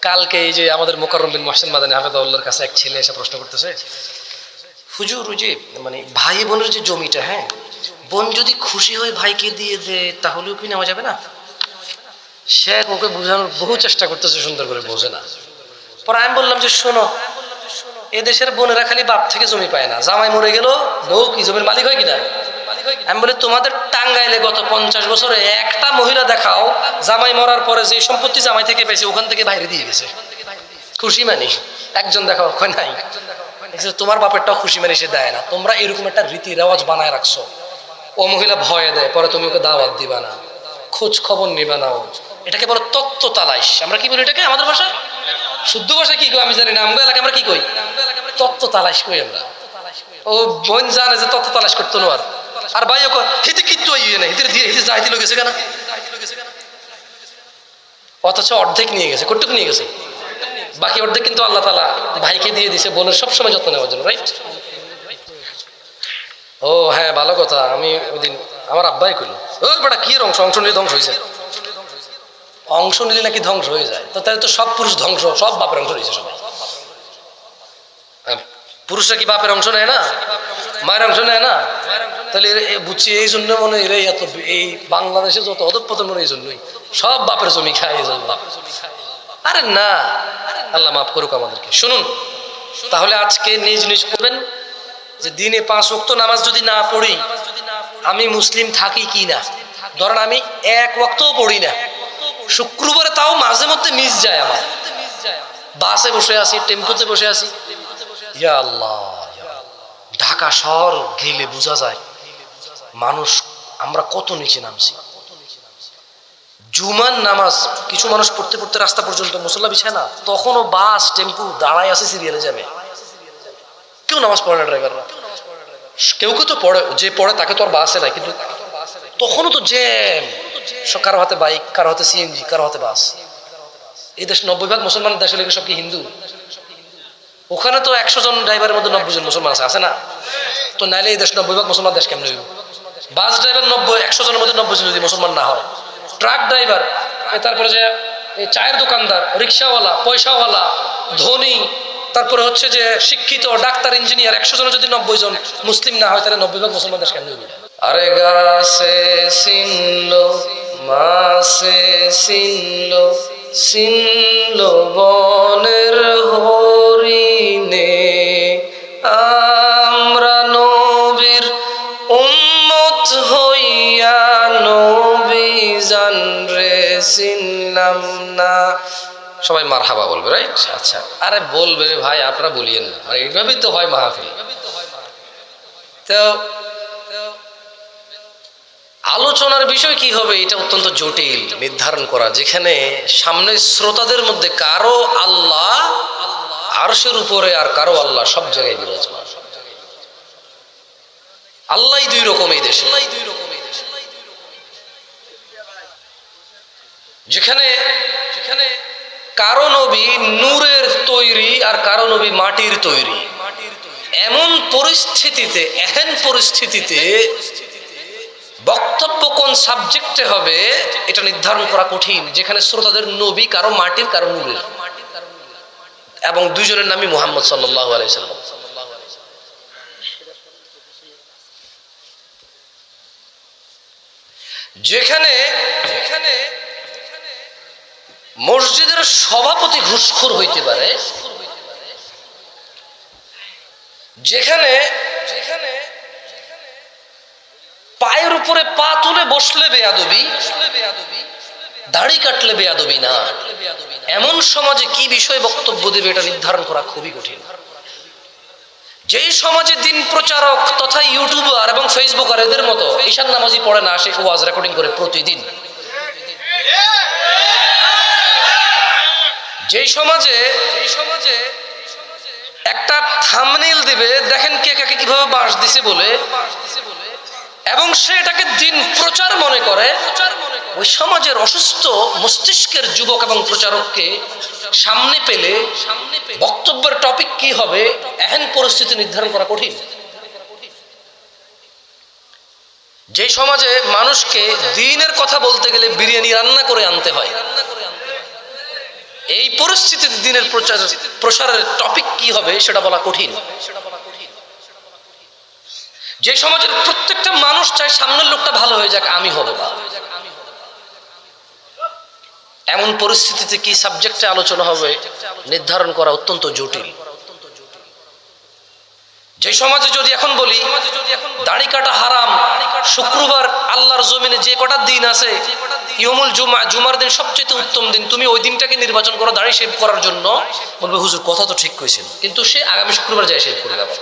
কালকে এই যে আমাদের মোকাররম বিন মোহসেন মাদানী হাফেজাহুল্লাহর কাছে এক ছেলে এসে প্রশ্ন করতেছে, হুজুর ওই যে মানে ভাই বোনের যে জমিটা, হ্যাঁ, বোন যদি খুশি হয়ে ভাইকে দিয়ে দেয় তাহলেও কি নেওয়া যাবে না? শেখ ওকে বোঝানোর বহু চেষ্টা করতেছে, সুন্দর করে বোঝে না। পরে আমি বললাম যে শোনো, এদেশের বোনেরা খালি বাপ থেকে জমি পায় না, জামাই মরে গেল বউ কি জমির মালিক হয় কিনা? আমি বলি তোমাদের টাঙ্গাইলে গত 50 বছরে একটা মহিলা দেখাও জামাই মরার পরে যে সম্পত্তি জামাই থেকে পেয়েছে ওখান থেকে বাইরে দিয়ে গেছে খুশি মানি? একজন দেখাও? কয় নাই। তোমার বাপেরটাও খুশি মানি সে দেয় না, তোমরা এরকম একটা রীতি রেওয়াজ বানায় রাখছো। ও মহিলা ভয়ে দেয়, পরে তুমি ওকে দাওয়াত দিবা না, খোঁজ খবর নিবা না। এটাকে বলো তত্ত্ব তালাশ। আমরা কি বলি এটাকে আমাদের ভাষায়? শুদ্ধ ভাষায় কি কই আমি জানি না, আমরা এলাকায় আমরা কি কই? তত্ত্ব তালাশ কই আমরা। ও বোন জানে যে তত্ত্ব তালাশ করতো না। আর ভাই ও হিতে কিচ্ছু ইয়ে নেই, হিতে দিয়ে হিতে যাইতে লোক গেছে কেন? অথচ অর্ধেক নিয়ে গেছে। কতটুকু নিয়ে গেছে? বাকি অর্ধেক কিন্তু আল্লাহ তাআলা ভাইকে দিয়ে দিছে বোনের সবসময় যত্ন নেওয়ার জন্য, রাইট? ও হ্যাঁ, ভালো কথা। আমি ওই দিন আমার আব্বাই কইলো, ও বেটা কি অংশ অংশ নিলে ধ্বংস হয়ে যায়। অংশ নিলে নাকি ধ্বংস হয়ে যায়? তো তাহলে তো সব পুরুষ ধ্বংস, সব বাপের অংশ নিয়েছে সবাই। পুরুষরা কি বাপের অংশ নেয় না, মায়ের অংশ নেয় না? তাহলে বুঝছি এই জন্য মনে হয় এত এই বাংলাদেশে যত অধঃপতন মনে এই জন্যই সব বাপের জমি খায় এই জন্য। আরে না, আল্লাহ মাফ করুক আমাদেরকে। শুনুন, তাহলে আজকে নিজ নিজ করবেন যে দিনে 5 ওয়াক্ত নামাজ যদি না পড়ি আমি মুসলিম থাকি কি না। ধরেন আমি 1 ওয়াক্তও পড়ি না, শুক্রবারে তাও মাঝে মধ্যে মিস যায় আমার, বাসে বসে আছি, টেম্পুতে বসে আছি, ইয়া আল্লাহ, ঢাকা শহর গেলে বোঝা যায় মানুষ আমরা কত নিচে নামছি। জুমার নামাজ কিছু মানুষ পড়তে পড়তে রাস্তা পর্যন্ত মুসল্লা বিছায় না, তখনও বাস টেম্পু দাঁড়ায় আছে সিরিয়ালে যাবে, কেউ নামাজ পড়ে না। ড্রাইভাররা কেউ কেউ তো পড়ে, যে পড়ে তাকে তো আর বাসে নাই, কিন্তু তখনও তো জ্যাম, কারো হাতে বাইক, কারো হাতে সিএনজি, কারো হাতে বাস। এই দেশ 90% মুসলমান দেশ হলে সব কি হিন্দু? ওখানে তো 100 জন ড্রাইভারের মধ্যে 90 জন মুসলমান আছে না? তো নাইলে এই দেশ 90% মুসলমান দেশ কেমন হইব? বাস ড্রাইভার 100 জনের মধ্যে 90 জন যদি মুসলমান না হয়, ট্রাক ড্রাইভার, তারপরে যে চায়ের দোকানদার, রিক্সাওয়ালা, পয়সাওয়ালা, ধনী, তারপরে হচ্ছে যে শিক্ষিত, ডাক্তার, ইঞ্জিনিয়ার, 100 জনের যদি 90 জন মুসলিম না হয় তাহলে 90% মুসলমান দেশ কেমন হইব? আরে গাছে সিনলো মাসে সিনলো সিনলো বনের হরিণে, আমরা নবীর উম্মত হইয়া নবী জান রে চিনলাম না। সবাই মারহাবা বলবে, রাইট? আচ্ছা, আরে বলবে রে ভাই, আপনারা বলিয়েন না, মানে এইভাবেই তো হয় মাহফিল। তো আলোচনার বিষয় কি হবে এটা অত্যন্ত জটিল নির্ধারণ করা, যেখানে সামনে শ্রোতাদের মধ্যে কারো আল্লাহ আরশের উপরে আর কারো আল্লাহ সব জায়গায় বিরাজমান। আল্লাহই 2 রকম এই দেশে। যেখানে কারো নবী নূরের তৈরি আর কারো নবী মাটির তৈরি, এমন পরিস্থিতিতে বক্তব্য কোন সাবজেক্টে হবে এটা নির্ধারণ করা কঠিন, যেখানে শ্রোতাদের নবী কারো মাটির কারো নূরের, এবং 2 জনের নামই মুহাম্মদ সাল্লাল্লাহু আলাইহি সাল্লাম। যেখানে মসজিদের সভাপতি ঘুষখোর হইতে পারে, যেখানে পায়ের উপরে পা তুলে বসলে বেয়াদবি, দাড়ি কাটলে বেয়াদবি না, এমন সমাজে কি বিষয় বক্তব্য দেবে এটা নির্ধারণ করা খুবই কঠিন। যেই সমাজে দিন প্রচারক তথা ইউটিউবার এবং ফেসবুকার এদের মতো ঈশান নামাজি পড়ে না, সে ওয়াজ রেকর্ডিং করে প্রতিদিন, যেই সমাজে একটা থাম্বনেইল দিবে দেখেন কে কাকে কিভাবে বাঁশ দিছে বলে, এবং সে এটাকে দিন প্রচার মনে করে, ওই সমাজের অসুস্থ মস্তিষ্কের যুবক এবং প্রচারককে সামনে পেলে বক্তব্যের টপিক কি হবে এহেন পরিস্থিতি নির্ধারণ করা কঠিন। যে সমাজে মানুষকে দ্বীনের কথা বলতে গেলে বিরিয়ানি রান্না করে আনতে হয়, এই পরিস্থিতিতে দিনের প্রসারের টপিক কি হবে সেটা বলা কঠিন। যে সমাজের প্রত্যেকটা মানুষ চায় সামনের লোকটা ভালো হয়ে যাক, আমি হব না, এমন পরিস্থিতিতে কি সাবজেক্টে আলোচনা হবে নির্ধারণ করা অত্যন্ত জটিল। যে সমাজে যদি এখন বলি দাড়ি কাটা হারাম, শুক্রবার আল্লাহর জমিনে যে কটা দিন আছে, ইয়মুল জুমা, জুমার দিন সবচেয়ে উত্তম দিন, তুমি ওই দিনটাকে নির্বাচন করো দাড়ি শেভ করার জন্য, বলবে হুজুর কথা তো ঠিক কইছেন, কিন্তু সে আগামী শুক্রবার যায় শেভ করে যাবে।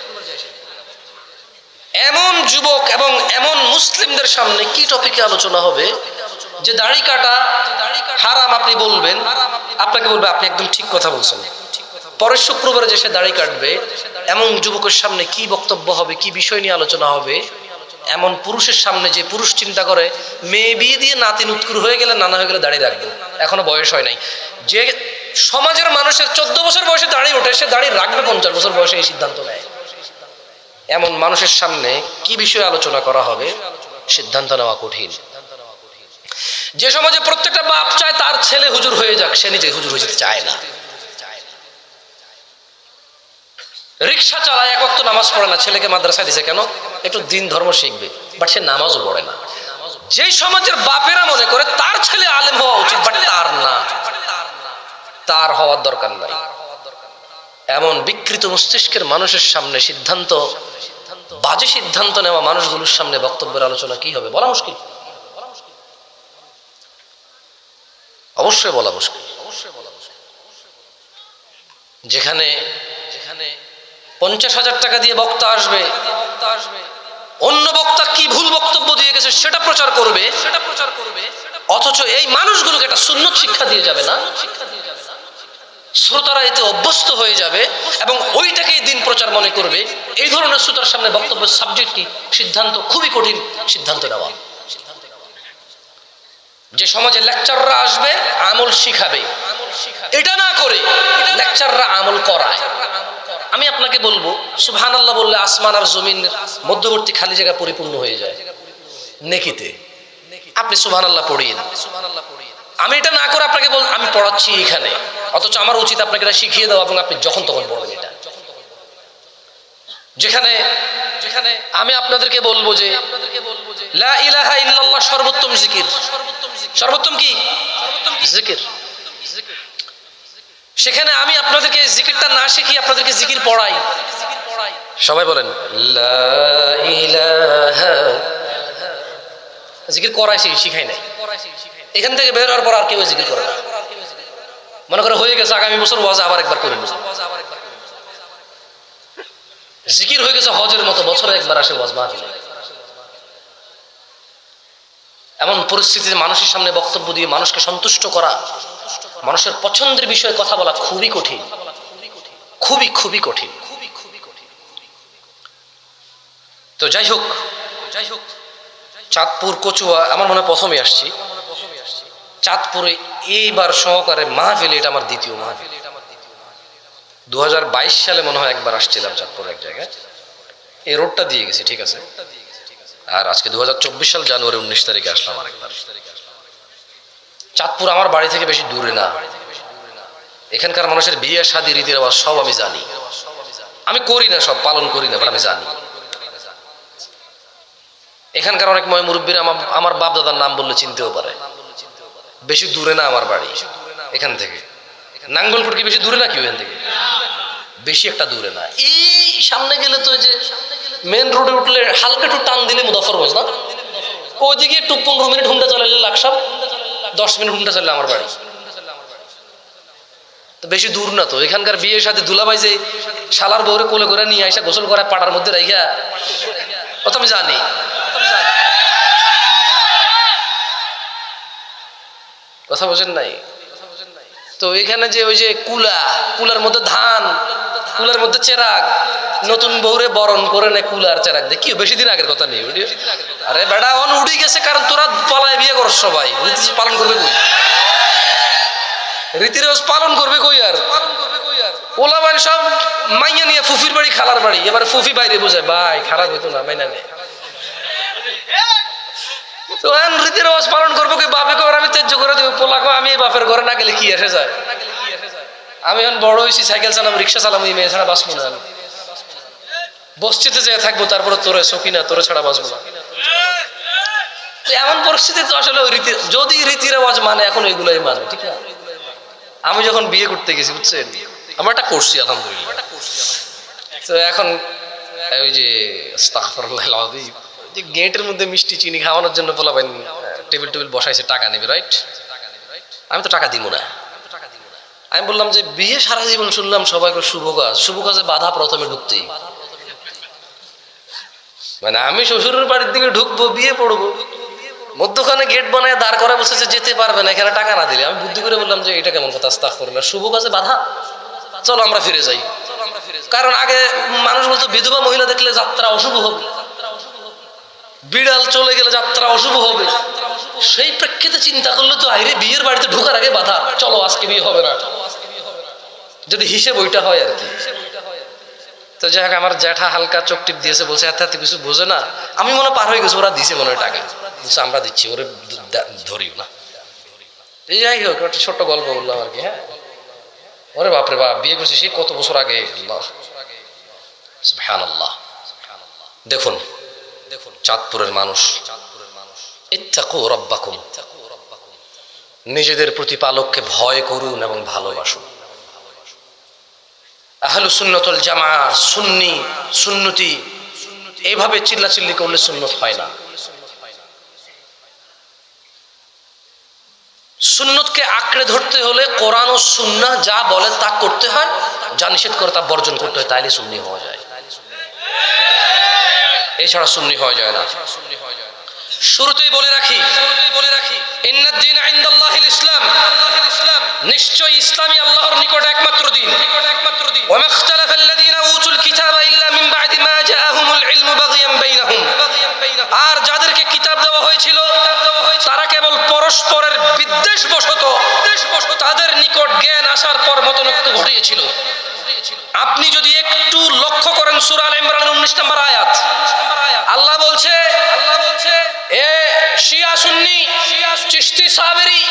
এমন যুবক এবং এমন মুসলিমদের সামনে কি টপিকে আলোচনা হবে যে দাড়ি কাটা হারাম আপনি বলবেন, আপনাকে বলবে আপনি একদম ঠিক কথা বলছেন, পরের শুক্রবারে যে সে দাড়ি কাটবে, এমন যুবকের সামনে কি বক্তব্য হবে, কি বিষয় নিয়ে আলোচনা হবে। এমন পুরুষের সামনে যে পুরুষ চিন্তা করে মেয়ে বিয়ে দিয়ে নাতি নুৎকুর হয়ে গেলে, নানা হয়ে গেলে দাড়ি রাখবে, এখনো বয়স হয় নাই। যে সমাজের মানুষের 14 বছর বয়সে দাড়ি ওঠে, সে দাড়ি রাখবে 50 বছর বয়সে, এই সিদ্ধান্ত নেয়। এমন মানুষের সামনে কি বিষয়ে আলোচনা করা হবে সিদ্ধান্ত নেওয়া কঠিন। যে সমাজে প্রত্যেকটা বাপ চায় তার ছেলে হুজুর হয়ে যাক, সে নিজে হুজুর হয়ে যেতে চায় না। রিক্সা চালায়, এক ওয়াক্ত নামাজ পড়ে না, ছেলেকে মাদ্রাসায় দিছে কেন? একটু দিন ধর্ম শিখবে, বাট সে নামাজও পড়ে না। যেই সমাজের বাপেরা মনে করে তার ছেলে আলেম হওয়া উচিত, বাট তার না, তার হওয়ার দরকার নাই, এমন বিকৃত মস্তিষ্কের মানুষের সামনে সিদ্ধান্ত, বাজে সিদ্ধান্ত নেওয়া মানুষগুলোর সামনে বক্তব্যের আলোচনা কি হবে বলা মুশকিল, অবশ্যই বলা মুশকিল। যেখানে 50,000 টাকা দিয়ে বক্তা আসবে, অন্য বক্তা কি ভুল বক্তব্য দিয়ে গেছে সেটা প্রচার করবে, অথচ এই মানুষগুলোকে একটা সুন্নত শিক্ষা দিয়ে যাবে না, শ্রোতারা এতে অভ্যস্ত হয়ে যাবে এবং ওইটাকেই দিন প্রচার মনে করবে। এই ধরনের শ্রোতার সামনে বক্তব্যের সাবজেক্ট কি, সিদ্ধান্ত খুবই কঠিন সিদ্ধান্ত নেওয়া। যে সমাজে লেকচাররা আসবে আমল শিখাবে, এটা না করে লেকচাররা আমল করায়। আমি আপনাকে বলবো সুবহানাল্লাহ বললে আসমান আর জমিনের মধ্যবর্তী খালি জায়গা পরিপূর্ণ হয়ে যায় নেকিতে। আপনি সুবহানাল্লাহ পড়িয়েন, আমি এটা না করে আপনাকে আমি পড়াচ্ছি এখানে, অথচ আমার উচিত আপনাকে এটা শিখিয়ে দেওয়া এবং আপনি যখন তখন পড়বেন এটা। যেখানে আমি আপনাদেরকে বলবো যে লা ইলাহা ইল্লাল্লাহ সর্বোত্তম জিকির, সর্বোত্তম কি জিকির, সেখানে আমি আপনাদেরকে জিকিরটা না শিখিয়ে আপনাদেরকে জিকির পড়াই। সবাই বলেন লা ইলাহা, জিকির করাইছি শিখাই নাই। এখান থেকে বের হওয়ার পর আর কেউ জিকির করে না, মনে করে হয়ে গেছে আগামী বছর ওয়াজ আবার একবার করে নেব। জিকির হয়ে গেছে হজের মতো, বছরে একবার আসে ওয়াজ মাহফিলে। এমন পরিস্থিতিতে মানুষের সামনে বক্তব্য দিয়ে মানুষকে সন্তুষ্ট করা, মানুষের পছন্দের বিষয়ে কথা বলা খুবই কঠিন, খুবই খুবই কঠিন। তো যাই হোক, চাঁদপুর কচুয়া আমার মনে প্রথমে আসছি, চাঁদপুরে এইবার সহকারে মাহফিল, এটা আমার দ্বিতীয় মাহফিল। 2022 সালে মনে হয় একবার আসছিলাম চাঁদপুর এক জায়গায়, এই রোডটা দিয়ে গেছি, ঠিক আছে। আর আজকে 2024 সাল জানুয়ারি 19 তারিখে আসলাম আরেকবার। চাঁদপুর আমার বাড়ি থেকে বেশি দূরে না, এখানকার মানুষের বিয়ে শাদী রীতি রেওয়াজ সব আমি জানি। আমি করি না, সব পালন করি না, বাট আমি জানি। এখানকার অনেক ময় মুরব্বীরা আমার বাপ দাদার নাম বললে চিনতেও পারে। বেশি দূরে না আমার বাড়ি এখান থেকে, নাঙ্গলকোট কি বেশি দূরে না কি এখান থেকে? বেশি একটা দূরে না। এই সামনে গেলে তো যে মেন রোডে উঠলে হালকা একটু টান দিলে মুজাফফরগঞ্জ না, ওইদিকে একটু 15 মিনিট হুন্ডা চালালে লাকসাম, 10 মিনিট হুন্ডা চালালে আমার বাড়ি। তো বেশি দূর না তো। এখানকার বিয়ের সাথে দুলাভাই যে শালার বউরে কোলে করে নিয়ে আইসা গোসল করে পাড়ার মধ্যে রাইখা, ও তো আমি জানি। কথা বোঝেন নাই? তো এখানে যে ওই যে কুলার মধ্যে ধান, কুলার মধ্যে চেরাগ, নতুন বউরে বরণ করে নেয় কুলার চেরাগ দিয়ে। কি বেশি দিন আগের কথা নেই। আরে বেটা অন উড়ি গেছে, কারণ তোরা পালায় বিয়ে করস, সবাই রীতি পালন করবে কই, রীতিরেওয়াজ পালন করবে কই। আর ওলা বাড়ি সব মাইয়া নিয়ে ফুফির বাড়ি খালার বাড়ি, এবার ফুফি বাইরে বোঝায় ভাই খারাপ হইতো না, মাইনা নেই। তো রীতি রেওয়াজ পালন করবো কি, বাপে কর আমি তেজ্য করে দেবো, পোলা কো আমি বাপের ঘরে না গেলে কি এসে যায়। আমি এখন বড় হয়েছি, সাইকেল চালাম, রিক্সা চালাম, এই মেয়ে ছাড়া বাঁচবো না। বস্তিতে যেয়ে থাকবো, তারপরে তোরে সকিনা, তোরে ছাড়া বাঁচবো না। এমন পরিস্থিতি তো আসলে ওই রীতি, যদি রীতি রেওয়াজ মানে এখন ওইগুলোই মানে, ঠিক না? আমি যখন বিয়ে করতে গেছি, বুঝছেন, আমরা একটা করছি আলহামদুলিল্লাহ। তো এখন ওই যে আস্তাগফিরুল্লাহ আল-আযীম, যে গেটের মধ্যে মিষ্টি চিনি খাওয়ানোর জন্য বলাবেন টেবিল টেবিল বসাইছে, টাকা নেবে, রাইট? আমি তো টাকা দিব না। আমি বললাম যে বিয়ে সারা জীবন শুনলাম সবাই করে শুভ কাজ, শুভ কাজে বাধা প্রথমে ঢুকতেই, মানে আমি শ্বশুরের বাড়ির দিকে ঢুকবো, বিয়ে পড়বো, মধ্যখানে গেট বানায় দাঁড় করা বলছে যে যেতে পারবে না এখানে টাকা না দিলে। আমি বুদ্ধি করে বললাম যে এটা কেমন কথা, আস্তাগফিরুল্লাহ, শুভ কাজে বাধা, চলো আমরা ফিরে যাই। কারণ আগে মানুষ বলতো বিধবা মহিলা দেখলে যাত্রা অশুভ হবে, বিড়াল চলে গেলে যাত্রা অশুভ হবে। সেই প্রেক্ষিতে চিন্তা করলে তো আইরে বিয়ের বাড়িতে ঢোকার আগে বাধা, চলো আজকে বিয়ে হবে না, যদি হিসেবে ওইটা হয় আর কি। তো যাই হোক, আমার জ্যাঠা হালকা চোখ টিপ দিয়েছে, বলছে এত এত কিছু বোঝে না। আমি মনে পার হয়ে গেছি, ওরা দিছে মনে হয় টাকা, বলছে আমরা দিচ্ছি, ওরে ধরিও না। এই যাই হোক, একটা ছোট্ট গল্প বললাম আর কি। হ্যাঁ, ওরে বাপরে বাপ, বিয়ে করছি সেই কত বছর আগে, আল্লাহ সুবহানাল্লাহ। দেখুন চাঁদপুরের মানুষ, ইত্তাকু রাব্বাকুম, নিজেদের প্রতিপালককে ভয় করুন এবং ভালোবাসুন। আহলুস সুন্নাত ওয়াল জামাআহ, সুন্নি সুন্নতি এইভাবে চিল্লাচিল্লি করলে সুন্নত হয় না। সুন্নতকে আঁকড়ে ধরতে হলে কোরআন ও সুন্নাহ যা বলে তা করতে হয়, যা নিষেধ করে তা বর্জন করতে হয়, তাইলে সুন্নি হওয়া যায়, এছাড়া সুন্নি হওয়া যায় না। শুরুতেই বলে রাখি, ইন্নাদ দীন ইনদাল্লাহিল ইসলাম, নিশ্চয়ই ইসলামই আল্লাহর নিকট একমাত্র দিন। ওয়া মাখতালাফাল্লাযীনা উতুল কিতাবা ইল্লা মিন বা'দি মা জাআহুমুল ইলমু বাগিয়ান বাইনাহুম, আর যাদেরকে কিতাব দেওয়া হয়েছিল তারা কেবল পরস্পরের বিদ্বেষবশত তাদের নিকট জ্ঞান আসার পর মতনৈক্য ঘটিয়েছিল। আপনি যদি একটু লক্ষ্য করেন সূরা আল ইমরানের 19 নম্বর আয়াত, আল্লাহ বলছে এ শিয়া সুন্নি, চিশতি সাবেরি,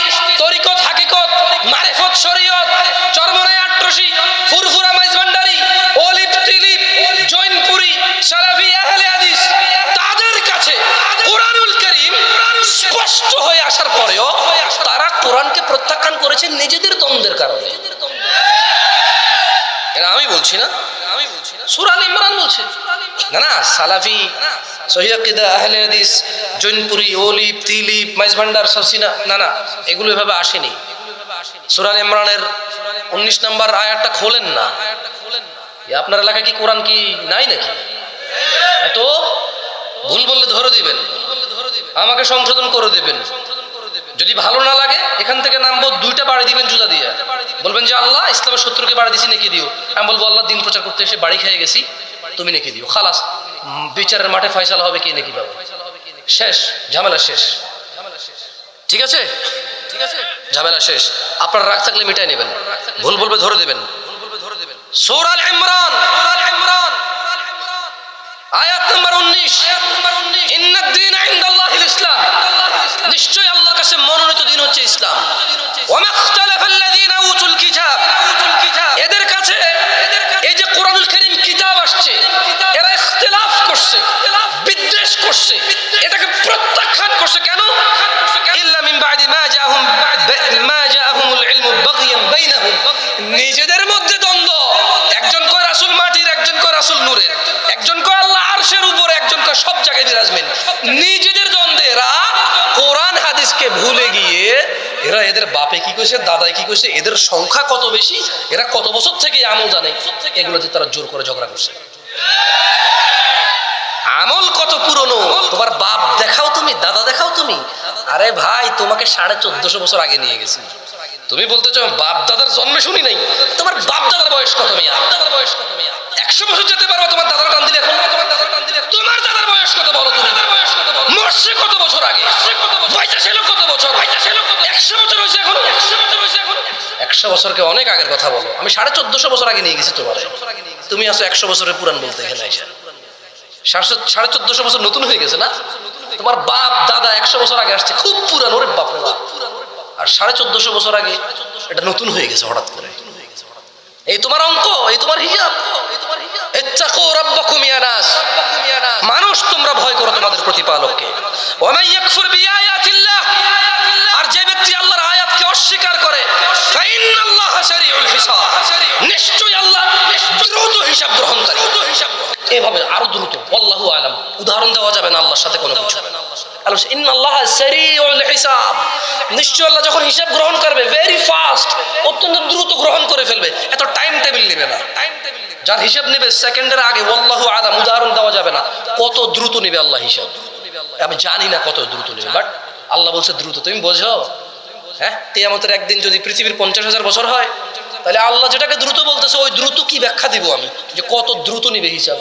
তরিকত হাকিকত, মারিফত শরীয়ত, চরমনাই আট্রসি, ফুরফুরা মাইজভান্ডারি, ওলিপ তিলিপ, জৈনপুরি, সালাফি, আহলে হাদিস, তাদের কাছে কোরআনুল কারীম স্পষ্ট হয়ে আসার পরেও তারা কোরআনকে প্রত্যাখ্যান করেছে নিজেদের দ্বন্দ্বের কারণে। এটা আমি বলছি না, সূরা আল ইমরান বলছে। না না, সালাফি, সহিহ আকীদা, আহলে হাদিস, জৈনপুরি, ওলিপ তিলিপ, মাইজভান্ডার, সরসিনা, না না, এগুলো এভাবে আসেনি। সূরা আল ইমরানের 19 নম্বর আয়াতটা খোলেন না। আপনার এলাকায় কি কোরআন কি নাই নাকি? এত ভুল বললে ধরে দিবেন, আমাকে সংশোধন করে দেবেন। যদি ভালো না লাগে এখান থেকে নামবো, 2টা বাড়ি দিবেন জুতা দিয়ে, বলবেন যে আল্লাহ ইসলামের শত্রুকে বাড়ি দিছি, নেকি দিও। আমি বলবো আল্লাহ দিন প্রচার করতে এসে বাড়ি খেয়ে গেছি, তুমি নেকি দিও। খালাস, বিচারের মাঠে ফয়সালা হবে, কে নেকি পাবে, শেষ, ঝামেলা শেষ। ঠিক আছে, ঝামেলা শেষ। আপনার রাগ থাকলে মিটাই নেবেন, ভুল বলবে ধরে দেবেন। সূরা আল ইমরান আয়াত নম্বর 19, ইন্নাদ দীন ইনদাল্লাহিল ইসলাম, নিশ্চয়ই আল্লাহর কাছে মনোনীত দিন হচ্ছে ইসলাম। ওয়া মাখতালাফাল্লাযীনা উতুল কিতাব, এদের কাছে এই যে কোরআনুল কারীম কিতাব আসছে, এরা ইখতিলাফ করছে, বিদ্বেষ করছে, এটাকে প্রত্যাখ্যান করছে। কেন? ইল্লা মিন বা'দি মা জাআহুমুল ইলমু বাগিয়ান বাইনাহুম, নিজেদের মধ্যে দ্বন্দ্ব, একজন কয় রাসূল মাটির, একজন কয় রাসূল নূরের, একজন কয় আল্লাহ আরশের উপরে, একজন কয় সব জায়গায় বিরাজমান। নিজেদের দ্বন্দ্বে এরা কোরআন হাদিসকে ভুলে গিয়ে এরা এদের বাপে কি কইছে, দাদাই কি কইছে, এদের সংখ্যা কত বেশি, এরা কত বছর থেকে আমল জানে, এগুলোতে তারা জোর করে ঝগড়া করছে। আমল কত পুরনো, তোমার বাপ দেখাও তুমি, দাদা দেখাও তুমি। আরে ভাই, তোমাকে 1450 বছর আগে নিয়ে গেছি, তুমি বলতে চাও বাপ দাদার জন্মে শুনি নাই। তোমার বাপ দাদার বয়স কত মিয়া? 100 বছর যেতে পারবা তোমার দাদার টান দিলে? এখন তোমার দাদার বয়স কত বলো তুমি? মরছে কত বছর আগে, বাইচা ছিল কত বছর? 100 বছর হয়েছে এখন। 100 বছরকে অনেক আগের কথা বলো, আমি 1450 বছর আগে নিয়ে গেছি তোমার। তুমি আসো 100 বছরের পুরান বলতে, এখানে আইসা 1450 বছর নতুন হয়ে গেছে না? তোমার বাপ দাদা 100 বছর আগে আসছে, খুব পুরান, ওরে বাপ রে বাপ। আর 1450 বছর আগে এটা নতুন হয়ে গেছে হঠাৎ করে। এই তোমার অঙ্ক, এই তোমার হিসাব। ইত্তাকু রাব্বাকুম ইয়া নাস, মানুষ তোমরা ভয় করো তোমাদের প্রতিপালককে। ওয়া মান ইয়াকফুর বিআয়াতিল্লাহ, আর যে ব্যক্তি আল্লাহর আয়াতকে অস্বীকার করে, ফাইন্নাল্লাহা সারিউল হিসাব, নিশ্চয়ই আল্লাহ দ্রুত হিসাব গ্রহণকারী। এভাবে আরো দ্রুত, আল্লাহু আলাম, উদাহরণ দেওয়া যাবে না আল্লাহর সাথে কোনো কিছু। ইন্নাল্লাহা সারিউল হিসাব, নিশ্চয়ই আল্লাহ যখন হিসাব গ্রহণ করবে ভেরি ফাস্ট, অত্যন্ত দ্রুত গ্রহণ করে ফেলবে, এত টাইম টেবিল নেবে না। যার হিসাব নেবে সেকেন্ডের আগে, আল্লাহু আলাম, উদাহরণ দেওয়া যাবে না কত দ্রুত নেবে আল্লাহ হিসাব। আমি জানি না কত দ্রুত নেবে, বাট আল্লাহ বলছে দ্রুত। তুমি বোঝো? হ্যাঁ, কিয়ামতের একদিন যদি পৃথিবীর 50,000 বছর হয়, তাহলে আল্লাহ যেটাকে দ্রুত বলতেছে ওই দ্রুত কি ব্যাখ্যা দিব আমি, যে কত দ্রুত নিবে হিসাব।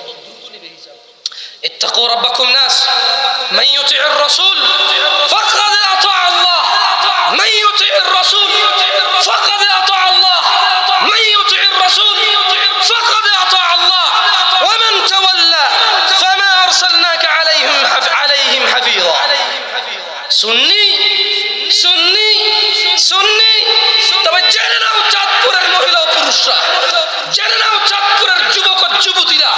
ইত্তাকু রাব্বাকুম নাস মান ইউতিউর রাসূল ফাকাদ আতা আল্লাহ, মান ইউতিউর রাসূল ফাকাদ আতা আল্লাহ, মান ইউতিউর রাসূল ফাকাদ আতা আল্লাহ, ওয়া মান তাওয়াল্লা ফামা আরসালনাকা আলাইহিম হাফিযা। সুন্নি সুন্নি সুন্নি, তবে জেনে নাও চাঁদপুরের মহিলা ও পুরুষরা, জেনে নাও চাঁদপুরের যুবক ও যুবতীরা,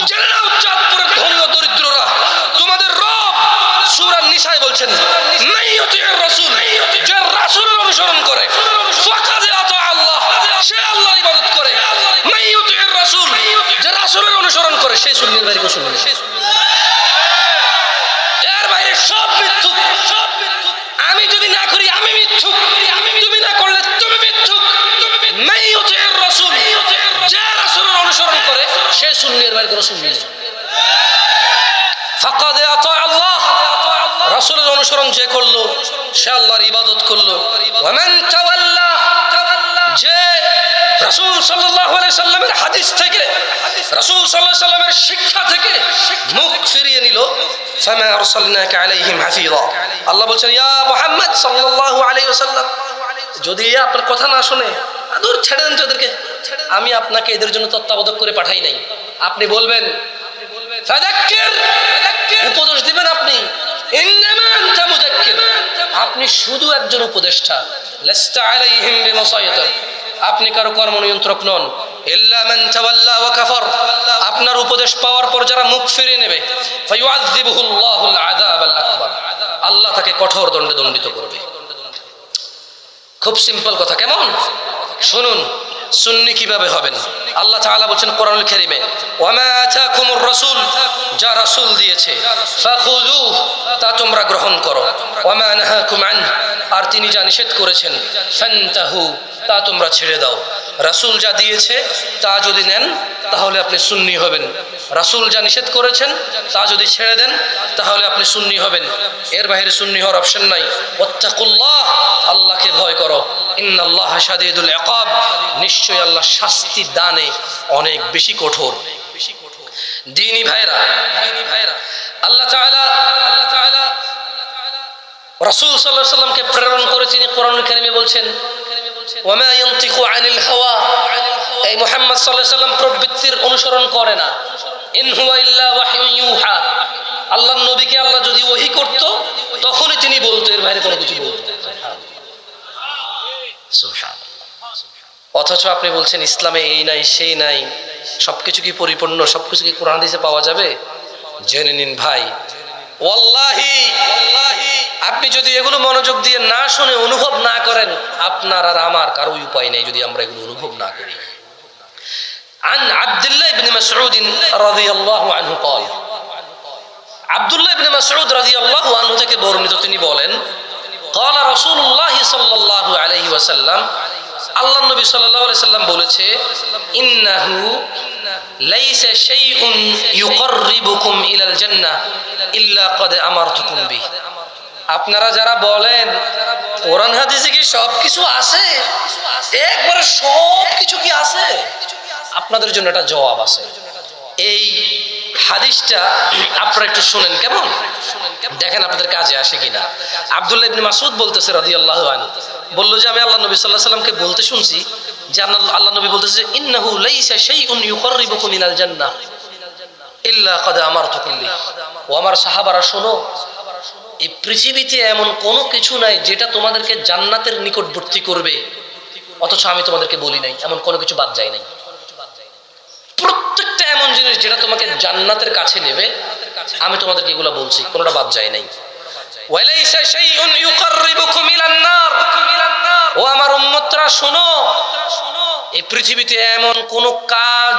জেনে নাও চাঁদপুরের ধনী ও দরিদ্ররা, তোমাদের রব সূরা নিসায় বলছেন মান ইউতিউর রাসূল, যে রাসূলের অনুসরণ করে, ফাকাদ আতা আল্লাহ, সে আল্লাহর ইবাদত করে, মান ইউতিউর রাসূল, যে রাসূলের অনুসরণ করে, সে সুন্নির বাইরে কেউ শুনবে না। এর বাইরে সব মিথ্যুক। আমি যদি না করি আমি মিথ্যুক, তুমি না করলে তুমি মিথ্যুক। মান ইউতিউর রাসূল, যে রাসূলের অনুসরণ করে, সে সুন্নির বাইরে কোনো সুন্নি নেই। ফাকাদ আতা আল্লাহ, রাসূলের অনুসরণ যে করলো সে আল্লাহর ইবাদত করলো। ওয়া মান তাওয়াল্লা, যে রাসূল সাল্লাল্লাহু আলাইহি সাল্লামের হাদিস থেকে, রাসূল সাল্লাল্লাহু আলাইহি সাল্লামের শিক্ষা থেকে মুখ ফিরিয়ে নিল, ফামা আরসালনাকা আলাইহিম হাফিযা। আল্লাহ বলছেন ইয়া মুহাম্মদ সাল্লাল্লাহু আলাইহি ওয়াসাল্লাম, যদি আপনার কথা না শুনে, দূর ছেড়ে দেন তাদেরকে, আমি আপনাকে এদের জন্য তত্ত্বাবধায়ক করে পাঠাই নাই। আপনি বলবেন ফাযাক্কির, উপদেশ দিবেন আপনি, ইন্নামা আনতা মুযাক্কির, আপনি শুধু একজন উপদেষ্টা, লাস্তা আলাইহিম বিমুসাইতির, আপনি কারো কর্ম নিয়ন্ত্রক নন। ইল্লা মান তাওয়াল্লা ওয়া কাফার, আপনার উপদেশ পাওয়ার পর যারা মুখ ফিরিয়ে নেবে, ফায়ুআযযিবুহুল্লাহুল আযাবাল আকবার, আল্লাহ তাকে কঠোর দণ্ডে দণ্ডিত করবে। খুব সিম্পল কথা, কেমন? শুনুন সুন্নি কিভাবে হবেন। আল্লাহ তাআলা বলেন কোরআনুল কারীমে, ওয়া মা আতাকুমুর রাসূল, যা রাসূল দিয়েছে, ফাখুযু, তা তোমরা গ্রহণ করো, ওয়া মা নাহাকুম আন, আর তিনি যা নিষেধ করেছেন, ফান্তাহু, তা তোমরা ছেড়ে দাও। রাসূল যা দিয়েছে তা যদি নেন তাহলে আপনি সুন্নি হবেন, রাসূল যা নিষেধ করেছেন তা যদি ছেড়ে দেন তাহলে আপনি সুন্নি হবেন, এর বাইরে সুন্নি হওয়ার অপশন নাই। ওয়াত্তাকুল্লাহ, আল্লাহকে ভয় করো, ইন্নাল্লাহা শাদীদুল ইকাব, নিশ্চয়ই আল্লাহ শাস্তি দানে অনেক বেশি কঠোর। দ্বীনি ভাইরা, আল্লাহ তাআলা রাসূল সাল্লাল্লাহু আলাইহি ওয়াসাল্লামকে প্রেরণ করে তিনি কোরআনুল কারীমে বলছেন, ওয়া মা ইয়ানতিকু আনিল হাওয়া, এই মুহাম্মদ সাল্লাল্লাহু আলাইহি ওয়াসাল্লাম প্রবৃত্তির অনুসরণ করে না, ইন হুয়া ইল্লা ওয়াহয়ুন ইউহা, আল্লাহর নবীকে আল্লাহ যদি ওহী করত তখনই তিনি বলতো, এর বাইরে কোনো কিছু বলতো না। সুবহানাল্লাহ। অথচ আপনি বলছেন ইসলামে এই নাই সেই নাই, সবকিছু কি পরিপূর্ণ, সবকিছু কি কোরআন হাদিসে পাওয়া যাবে? জেনে নিন ভাই, ওয়াল্লাহি আপনি যদি এগুলো মনোযোগ দিয়ে না শুনে অনুভব না করেন, আপনার আর আমার কারো উপায় নেই যদি আমরা এগুলো অনুভব না করি। আন আব্দুল্লাহ ইবনে মাসউদ রাদিয়াল্লাহু আনহু قال, আব্দুল্লাহ ইবনে মাসউদ রাদিয়াল্লাহু আনহু থেকে বর্ণিত, তিনি বলেন, قال রাসূলুল্লাহ সাল্লাল্লাহু আলাইহি ওয়াসাল্লাম, আল্লাহর নবী সাল্লাল্লাহু আলাইহি সাল্লাম বলেছে, ইন্নাহু লাইসা শাইউন ইউকাররিবুকুম ইলাল জান্নাহ ইল্লা ক্বাদ আমারতুকুম বিহি। আপনারা যারা বলেন কোরআন হাদিসে কি সব কিছু আছে, একবারে সব কিছু কি আছে, আপনাদের জন্য একটা জবাব আছে। এই হাদিসটা আপনারা একটু শুনেন, কেমন দেখেন আপনাদের কাজে আসে কিনা। আব্দুল্লাহ ইবনে মাসউদ বলতেছে রাদিয়াল্লাহু আনহু, বললো যে আমি আল্লাহ নবী সাল্লাল্লাহু আলাইহি ওয়াসাল্লামকে বলতে শুনছি যে আল্লাহ নবী বলতেছে, ইন্নাহু লাইসা শাইউন ইউকাররিবুকুম ইলাল জান্নাহ ইল্লা ক্বাদ আমারতুকুম বিহি। ও আমার সাহাবারা শোনো, এই পৃথিবীতে এমন কোনো কিছু নাই যেটা তোমাদেরকে জান্নাতের নিকটবর্তী করবে অথচ আমি তোমাদেরকে বলি নাই, এমন কোনো কিছু বাদ যায় নাই। প্রত্যেকটা এমন জিনিস যেটা তোমাকে জান্নাতের কাছে নেবে, আমি তোমাদেরকে এগুলো বলছি, কোনোটা বাদ যায় নাই। ওয়ালাইসা শাইউন ইউকাররিবুকুম ইলান নার, ও আমার উম্মতরা শোনো, এই পৃথিবীতে এমন কোন কাজ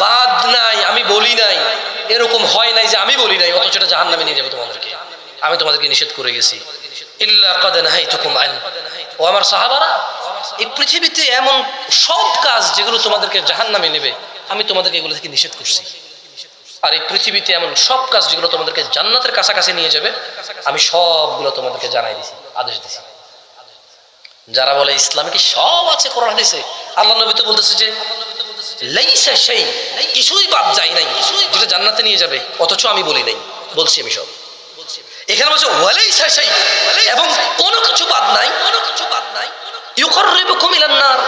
বাদ নাই আমি বলি নাই, এরকম হয় নাই যে আমি বলি নাই অথচ এটা জাহান্নামে নিয়ে যাবে তোমাদেরকে, আমি তোমাদেরকে নিষেধ করে গেছি। ইল্লা ক্বাদ নাহাইতুকুম আন, ও আমার সাহাবারা, এই পৃথিবীতে এমন সব কাজ যেগুলো তোমাদেরকে জাহান্নামে নেবে, আমি তোমাদেরকে এগুলো থেকে নিষেধ করছি। আর এই পৃথিবীতে এমন সব কাজ যেগুলো তোমাদেরকে জান্নাতের কাছাকাছি নিয়ে যাবে, আমি সবগুলো তোমাদেরকে জানাই দিছি, আদেশ দিছি। যারা বলে ইসলামে কি সব আছে কোরআন হাদিসে, আল্লাহ নবী তো বলতেছে যে লাইসা শাই, কিছুই বাদ যায় নাই যেটা জান্নাতে নিয়ে যাবে, অথচ আমি বলি নাই, বলছি আমি সব। এখানে বলছে ওয়ালাইসা শাই, এবং কোনো কিছু বাদ নাই, ইউকাররিবুকুম ইলান নার,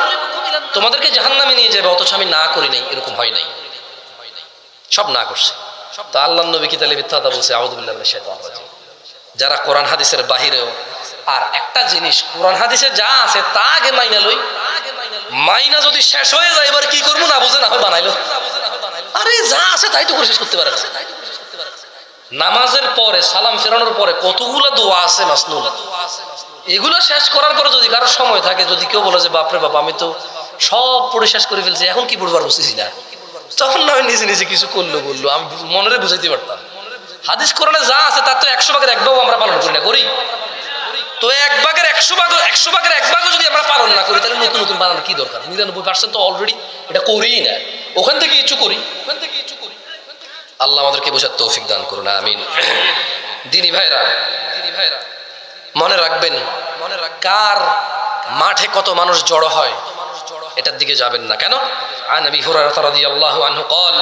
তোমাদেরকে জাহান্নামে নিয়ে যাবে, অথচ আমি না করি নাই, এরকম হয় নাই, সব না করছে। তো আল্লাহর নবী কি তাহলে মিথ্যা কথা বলছে? আউযু বিল্লাহি মিনাশ শাইতানির রাজিম। যারা কোরআন হাদিসের বাহিরেও, আর একটা জিনিস, কোরআন হাদিসে যা আছে তা আগে মাইনা লই, মাইনা যদি শেষ হয়ে যায় এবার কি করবো না বুঝে না হয় বানাইলো, আরে যা আছে তাই তো করে শেষ করতে পারে না। নামাজের পরে সালাম ফেরানোর পরে কতগুলো দোয়া আছে মাসনুন, এগুলো শেষ করার পরে যদি কারোর সময় থাকে, যদি কেউ বলে যে বাপরে বাপ আমি তো সব পড়ে শেষ করে ফেলছি, এখন কি পড়বার বসতেছি না, তখন না নিজে নিজে কিছু করলো বললো, আমি মনে বুঝাইতে পারতাম। হাদিস কোরআনে যা আছে তার তো 100 ভাগের 1 ভাগও আমরা পালন করি না, করি তো 1 ভাগের 100 ভাগের 1 ভাগও যদি আমরা পালন না করি, তাহলে নতুন নতুন বানানোর কি দরকার? 99% তো অলরেডি এটা করিই না, ওখান থেকে কিছু করি। আল্লাহ আমাদেরকে বোঝার তৌফিক দান করুন, আমিন। দিনী ভাইরা, মনে রাখবেন, কার মাঠে কত মানুষ জড়ো হয় এটার দিকে যাবেন না। কেন? আন আবি হুরায়রা রাদিয়াল্লাহু আনহু قال,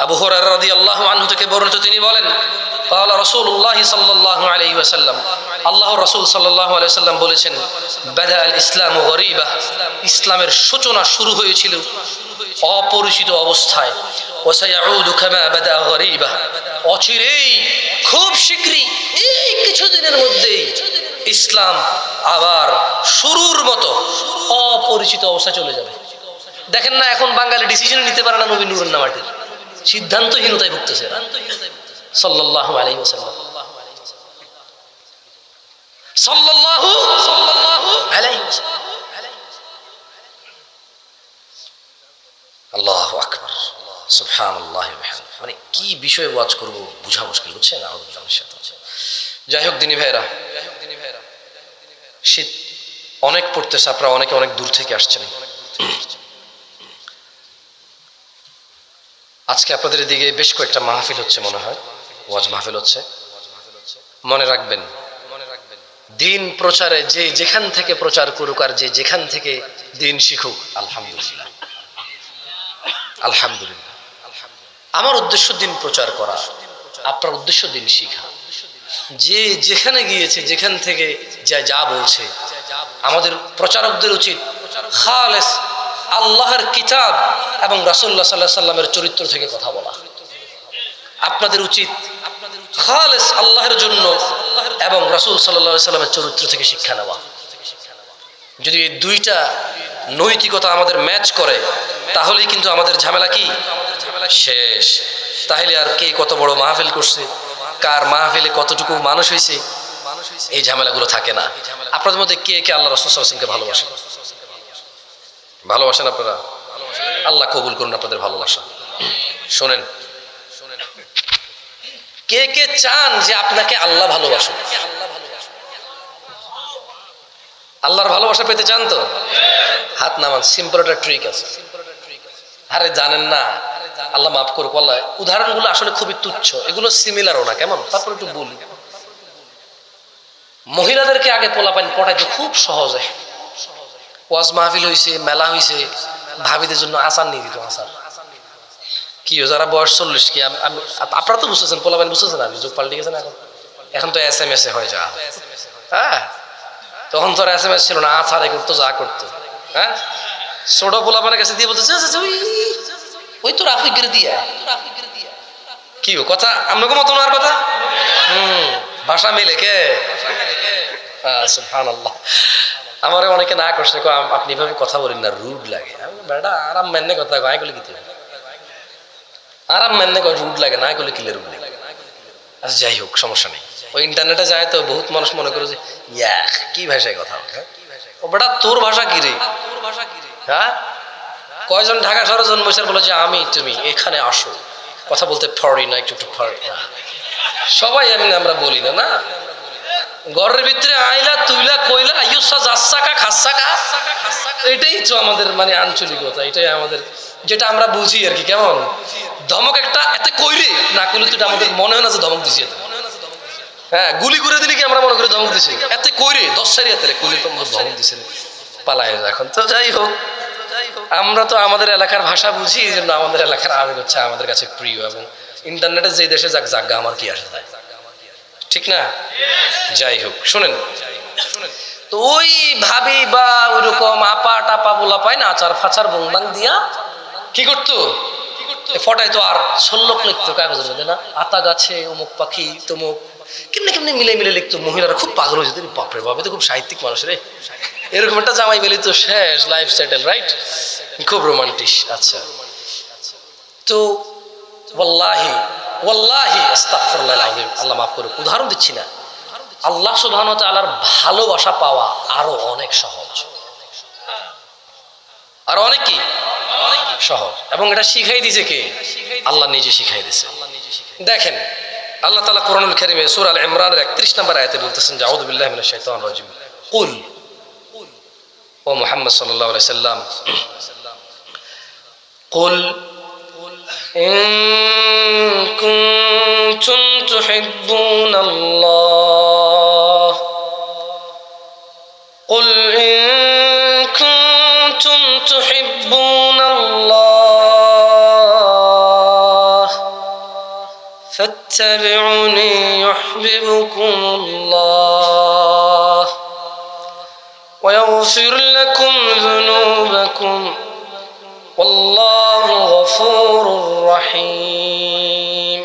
আবু হুরায়রা রাদিয়াল্লাহু আনহু থেকে বর্ণিত, তিনি বলেন قال রাসূলুল্লাহ সাল্লাল্লাহু আলাইহি ওয়াসাল্লাম, আল্লাহর রাসূল সাল্লাল্লাহু আলাইহি ওয়াসাল্লাম বলেছেন, বাদা আল ইসলামু গরীবা, ইসলামের সূচনা শুরু হয়েছিল অপরিচিত অবস্থায়, ওয়া সায়াউদু কামা বাদা গরীবা, অচিরেই খুব শীঘ্রই এই কিছুদিনের মধ্যেই ইসলাম আবার শুরুর মতো অপরিচিত অবস্থায় চলে যাবে। দেখেন না এখন বাঙালি ডিসিশন নিতে পারে না নবী নূরের নামাটির, সিদ্ধান্তহীনতায় ভুগতেছে সাল্লাল্লাহু আলাইহি ওয়াসাল্লাম, সাল্লাল্লাহু আলাইহি ওয়াসাল্লাম। আল্লাহু আকবার, সুবহানাল্লাহি ওয়া বিহামদিহি। মানে কি বিষয়ে ওয়াজ করব বুঝা মুশকিল, বুঝছেন? যাই হোক দিনী ভাইরা, শীত অনেক পড়তেছে, আপনারা অনেকে অনেক দূর থেকে আসছেন। আজকে আপনাদের এদিকে বেশ কয়েকটা মাহফিল হচ্ছে, মনে হয় ওয়াজ মাহফিল হচ্ছে। মনে রাখবেন, দিন প্রচারে যে যেখান থেকে প্রচার করুক আর যে যেখান থেকে দিন শিখুক, আলহামদুলিল্লাহ আলহামদুলিল্লাহ। আমার উদ্দেশ্য দিন প্রচার করা, আপনার উদ্দেশ্য দিন শিখা। যে যেখানে গিয়েছে, যেখান থেকে যা বলছে, আমাদের প্রচারকদের উচিত খালেস আল্লাহর কিতাব এবং রাসূলুল্লাহ সাল্লাল্লাহু আলাইহি সাল্লামের চরিত্র থেকে কথা বলা। আপনাদের উচিত খালেস আল্লাহর জন্য এবং রাসূল সাল্লাল্লাহু আলাইহি সাল্লামের চরিত্র থেকে শিক্ষা নেওয়া। যদি এই দুইটা নৈতিকতা আমাদের ম্যাচ করে, তাহলেই কিন্তু আমাদের ঝামেলা কি শেষ। তাহলে আর কে কত বড় মাহফিল করছে, কার মাহফিলে কতটুকু মানুষ হয়েছে, এই ঝামেলাগুলো থাকে না। আপনাদের মধ্যে কে কে আল্লাহ রাসূল সাল্লাল্লাহু আলাইহি ওয়াসাল্লামকে ভালোবাসেন? ভালোবাসেন আপনারা? আল্লাহ কবুল করুন আপনাদের ভালোবাসা। শোনেন, কে কে চান যে আপনাকে আল্লাহ ভালোবাসুন? আল্লাহর ভালোবাসা পেতে চান তো হাত নামান। সিম্পল একটা ট্রিক আছে। আরে জানেন না, আল্লাহ মাফ করুক, আল্লাহ উদাহরণগুলো আসলে খুবই তুচ্ছ, এগুলো সিমিলারও না, কেমন তারপর একটু বলি। মহিলাদেরকে আগে পোলাপাইন পটাইতে খুব সহজে, ওয়াজ মাহফিল হয়েছে, মেলা হয়েছে, ভাবিদের জন্য আচার নিয়ে দিত। আচার কি যারা বয়স 40 কি, আপনারা তো বুঝতেছেন, পোলাপাইন বুঝতেছেন, আমি যুগ পাল্টে গেছেন। এখন তো SMS এ হয়ে যা, হ্যাঁ তখন তো আর SMS ছিল না, আচারে করতো যা করতো। হ্যাঁ ছোট পোলাপানের কাছে দিয়ে বলতেছে ওই তো রাফিকের দিয়া কি কথা, আমরা মতো আর কথা ভাষা মিলে কে? সুবহানাল্লাহ। আমারে অনেকে না করছে, আপনি এভাবে কথা বলেন না, রুড লাগে। আমি বেটা আরাম মেনে কথা কয় করলে কি আরাম মেনে কয় রুড লাগে, না করলে কিলে রুড লাগে। আচ্ছা যাই হোক, সমস্যা নেই। ওই ইন্টারনেটে যায় তো বহুত মানুষ মনে করে যে ইয়া কি ভাষায় কথা বলে। ও বেটা তোর ভাষা কি রে? হ্যাঁ, কয়জন ঢাকা শহরে জন্মেছে বলে যে আমি তুমি এখানে আসো, কথা বলতে পারি না, একটু একটু পারি না। সবাই এমনি আমরা বলি না। না, ঘরের ভিতরে আইলা তুইলা কইলা আইসা যাচ্ছা কা খাচ্ছা কা, এটাই তো আমাদের মানে আঞ্চলিকতা, এটাই আমাদের যেটা আমরা বুঝি আর কি। কেমন ধমক একটা এতে কইরে না কইলে তো আমাদের মনে হয় না যে ধমক দিছি। হ্যাঁ, গুলি করে দিলে কি আমরা মনে করি ধমক দিছি? এতে কইরে 10 সারি এতে কইলে তো ধমক দিছে পালায় এখন। তো যাই হোক, আমরা তো আমাদের এলাকার ভাষা বুঝি, এই জন্য আমাদের এলাকার আবেগ হচ্ছে আমাদের কাছে প্রিয়। এবং ইন্টারনেটে যে দেশে যাক জাগা আমার কি আসে যায়, ঠিক না? যাই হোক, শুনেন, তো ওই ভাবি বা ওইরকম আপা টাপা বলা পায় না, আচার ফাচার বংবাং দিয়া কি করতো, ফটাই তো আর ষোলক লিখতো কাগজের মধ্যে না, আতা গাছে অমুক পাখি তমুক, কেমনি কেমনি মিলে মিলে লিখতো। মহিলারা খুব পাগল হয়েছে, বাপরে বাপে তো খুব সাহিত্যিক মানুষ রে, এরকম একটা জামাই পেলে তো শেষ, লাইফ সেটেল, রাইট? খুব রোমান্টিক। আচ্ছা, তো ওয়াল্লাহি ওয়াল্লাহি আস্তাগফিরুল্লাহ আযীম, আল্লাহ মাফ করুক, উদাহরণ দিচ্ছি না, আল্লাহ সুবহানাহু ওয়া তাআলার ভালোবাসা পাওয়া আরো অনেক সহজ, আর অনেক কি সহজ। এবং এটা শিখাই দিয়েছে কে? আল্লাহ নিজে শিখাই দিয়েছে। দেখেন, আল্লাহ তাআলা কোরআনুল কারীমে সূরা আল ইমরানের 31 নম্বর আয়াতে বলতেছেন যে আউযু বিল্লাহি মিনাশ শাইতানির রাজিম, কুল, ও মুহাম্মদ সাল্লাল্লাহু আলাইহি সাল্লাম, কুল ইন কুনতুম তুহিব্বুনাল্লাহ, কুল ইন কুনতুম তুহিব্বুনাল্লাহ ফাত্তাবিউনি ইউহিব্বুকুমুল্লাহ ওয়া ইয়াগফির লাকুম যুনুবাকুম ওয়াল্লাহু গফুরুর রহিম।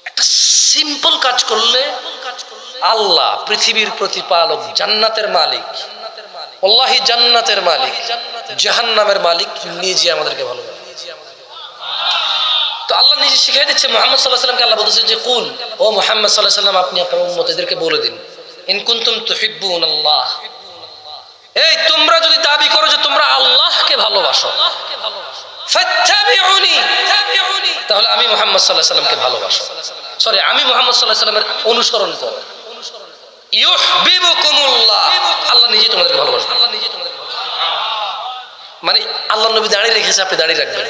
একটা সিম্পল কাজ করলে আল্লাহ পৃথিবীর প্রতিপালক, জান্নাতের মালিক, আল্লাহি জান্নাতের মালিক, জাহান্নামের মালিক নিজে আমাদেরকে ভালোবাসে। তো আল্লাহ নিজে শিখিয়ে দিচ্ছে মুহাম্মদ সাল্লাল্লাহু আলাইহি ওয়াসাল্লামকে। আল্লাহ বলতেছে যে কুল, ও মুহাম্মদ সাল্লাল্লাহু আলাইহি ওয়াসাল্লাম, আপনি আপনার উম্মতদেরকে বলে দিন, ইন কুনতুম তুহিব্বুনাল্লাহ, এই তোমরা যদি দাবি করো যে তোমরা আল্লাহকে ভালোবাসো, ফাত্তাবিউনি, তাহলে আমি মুহাম্মদ সাল্লাল্লাহু আলাইহি ওয়াসাল্লামকে ভালোবাসো, সরি আমি মুহাম্মদ সাল্লাল্লাহু আলাইহি ওয়াসাল্লামের অনুসরণ করো, ইউহিব্বুকুমুল্লাহ, আল্লাহ নিজে তোমাদেরকে ভালোবাসবে। মানে আল্লাহ নবী দাঁড়িয়ে রেখেছে, আপনি দাঁড়িয়ে রাখবেন।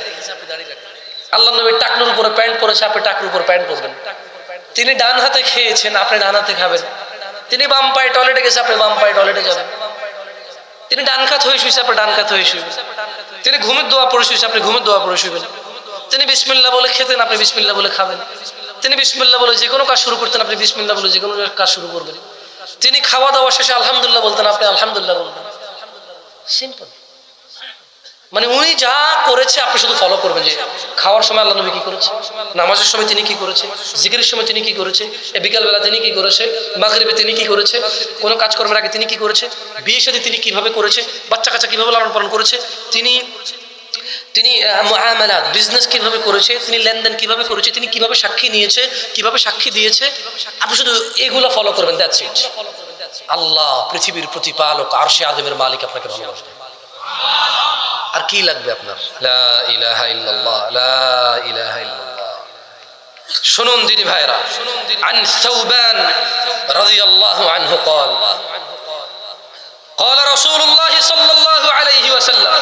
আল্লাহ নবী টাকনুর উপরে প্যান্ট পরেছে, আপনি টাকনুর উপর প্যান্ট পরবেন। তিনি ডান হাতে খেয়েছেন, আপনি ডান হাতে খাবেন। তিনি বাম পায়ে টয়লেটে গেছে, আপনি বাম পায়ে টয়লেটে যাবেন। তিনি ডান কাত হয়ে শুয়েছে, আপনি ডান কাত হয়ে শুইবেন। তিনি ঘুমের দোয়া পড়ে শুয়েছে, আপনি ঘুমের দোয়া পড়ে শুইবেন। তিনি বিসমিল্লাহ বলে খেতেন, আপনি বিসমিল্লাহ বলে খাবেন। তিনি বিসমিল্লাহ বলে যে কোনো কাজ শুরু করতেন, আপনি বিসমিল্লাহ বলে যে কোনো কাজ শুরু করবেন। তিনি খাওয়া দাওয়া শেষে আলহামদুলিল্লাহ বলতেন, আপনি আলহামদুলিল্লাহ বলবেন। সিম্পল। মানে উনি যা করেছে আপনি শুধু ফলো করবেন, যে খাওয়ার সময় আল্লাহ নবী কি করেছে, নামাজের সময় তিনি কি করেছে, জিকিরের সময় তিনি কি করেছে, বিকালবেলা তিনি কি করেছে, মাগরিবে তিনি কি করেছে, কোনো কাজকর্মের আগে তিনি কি করেছে, বিয়ে শাদী তিনি কিভাবে করেছে, বাচ্চা কাচ্চা কিভাবে লালন পালন করেছে, তিনি মুআমালাত বিজনেস কিভাবে করেছে, তিনি লেনদেন কিভাবে করেছে, তিনি কিভাবে সাক্ষী নিয়েছে, কিভাবে সাক্ষী দিয়েছে, আপনি শুধু এগুলো ফলো করবেন, দ্যাটস ইট। আল্লাহ পৃথিবীর প্রতিপালক, আরশে আযমের মালিক আপনাকে ভালোবাসবে। আর কি লাগবে আপনার? লা ইলাহা ইল্লাল্লাহ, লা ইলাহা ইল্লাল্লাহ। শুনুন দিনী ভাইরা, আন সাওবান রাদিয়াল্লাহু আনহু قال قال رسول الله صلى الله عليه وسلم,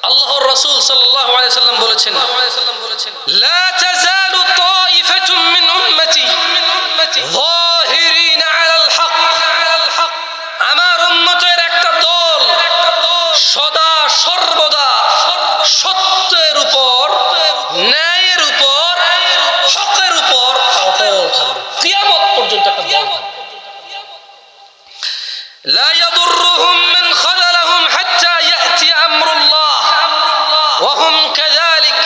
আল্লাহর রাসূল সাল্লাল্লাহু আলাইহি ওয়াসাল্লাম বলেছেন, লা তাযালু তাইফাতুম মিন উম্মতি যাহিরিন আলাল হক, আমার উম্মতের একটা দল সদা সর্বদা সত্যের উপর, ন্যায়ের উপর, হকের উপর অটল থাকবে, কিয়ামত পর্যন্ত একটা দল থাকবে। লা ইয়াদুররুহুম মান খাযালাহুম হাত্তা ইয়াতি আমরুল্লাহ ওয়া হুম কাযালিক,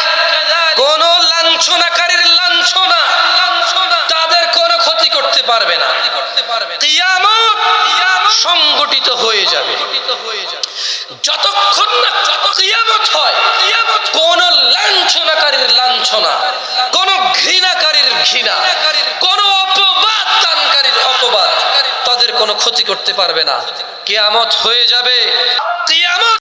কোন লাঞ্ছনাকারীর লাঞ্ছনা তাদের কোনো ক্ষতি করতে পারবে না। কিয়ামত যতক্ষণ না কিয়ামত হয়, কোন লাঞ্ছনাকারীর লাঞ্ছনা, কোন ঘৃণাকারীর ঘৃণা, কোন অপবাদ দানকারীর অপবাদ তাদের কোনো ক্ষতি করতে পারবে না। কিয়ামত হয়ে যাবে, কিয়ামত